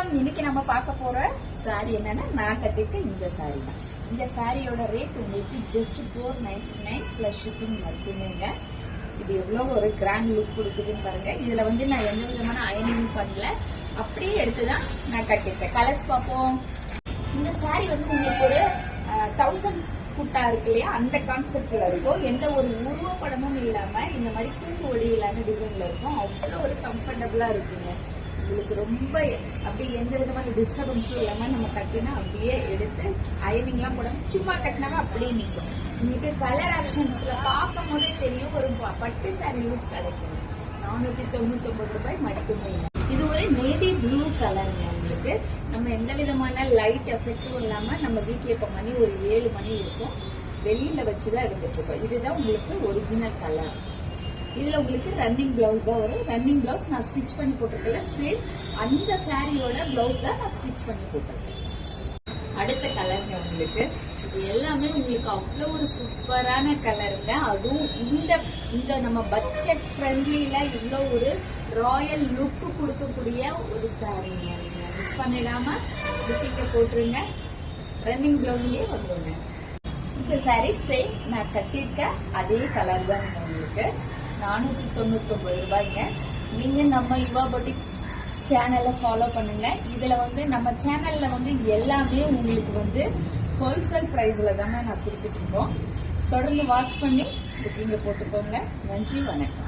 வணக்கம். இன்னைக்கு நம்ம பார்க்க போற சாரி என்னன்னா, நான் கட்டிருக்க இந்த சாரி தான். இந்த சாரியோட ரேட் உங்களுக்கு ஜஸ்ட் 499 பிளஸ் ஷிப்பிங் மட்டுமேங்க. இது எவ்வளவு ஒரு கிராண்ட் லுக் கொடுக்குதுன்னு பாருங்க. இதுல நான் எந்த விதமான அயனிங் பண்ணல, அப்படியே எடுத்துதான் நான் கட்டிருக்கேன். கலர்ஸ் பார்ப்போம். இந்த சாரி உங்களுக்கு ஒரு 1000 குட்டா இருக்கு இல்லையா, அந்த கான்செப்ட்ல இருக்கும். எந்த ஒரு உருவ படமும் இல்லாம இந்த மாதிரி கூம்பு வடியிலான டிசைன்ல இருக்கும். அவ்வளவு ஒரு கம்ஃபர்டபுளா இருக்குங்க. உங்களுக்கு ரொம்ப அப்படியே எந்த விதமான டிஸ்டர்பன்ஸும் இல்லாம நம்ம கட்டினா அப்படியே எடுத்து அயனிங்லாம் போடாம சும்மா கட்டினாலும் அப்படியே நிற்கும். உங்களுக்கு கலர் ஆப்ஷன்ஸ்ல பார்க்கும் போதே தெரியும், ஒரு பட்டு சாரி லுக் கிடைக்கும். 499 ரூபாய் மட்டுமே. இது ஒரு நேவி ப்ளூ கலருங்க. உங்களுக்கு நம்ம எந்த விதமான லைட் எஃபெக்டும் இல்லாம நம்ம வீட்டுல இப்ப மணி ஒரு 7 மணி இருக்கும், வெளியில வச்சுதான் எடுத்துட்டு இருக்கோம். இதுதான் உங்களுக்கு ஒரிஜினல் கலர். இதுல உங்களுக்கு ரன்னிங் பிளவுஸ் தான் வரும். ரன்னிங் பிளவுஸ் நான் ஸ்டிச் பண்ணி போட்டிருக்கல, சேம் அந்த சாரியோட பிளவுஸ் தான் நான் ஸ்டிச் பண்ணி போட்டிருக்கேன். அடுத்த கலருங்க உங்களுக்கு, இது எல்லாமே உங்களுக்கு அவ்வளவு ஒரு சூப்பரான கலருங்க. அதுவும் இந்த நம்ம பட்ஜெட் ஃப்ரெண்ட்லில இவ்வளவு ஒரு ராயல் லுக் கொடுக்கக்கூடிய ஒரு சாரிங்க. நீங்க மிஸ் பண்ணிடாம புக்கிங்க போட்டுருங்க. ரன்னிங் பிளவுஸ்லயே வந்துருங்க. இந்த சாரி சேம் நான் கட்டியிருக்க அதே கலர் தான் உங்களுக்கு 499 ரூபாய்ங்க. நீங்க நம்ம யுவா பொட்டிக் சேனலை ஃபாலோ பண்ணுங்க. இதுல நம்ம சேனல்ல எல்லாமே உங்களுக்கு ஹோல்சேல் பிரைஸ்ல தாங்க நான் கொடுத்துட்டு இருக்கோம். தொடர்ந்து வாட்ச் பண்ணி புக்கிங்க போட்டுக்கோங்க. நன்றி, வணக்கம்.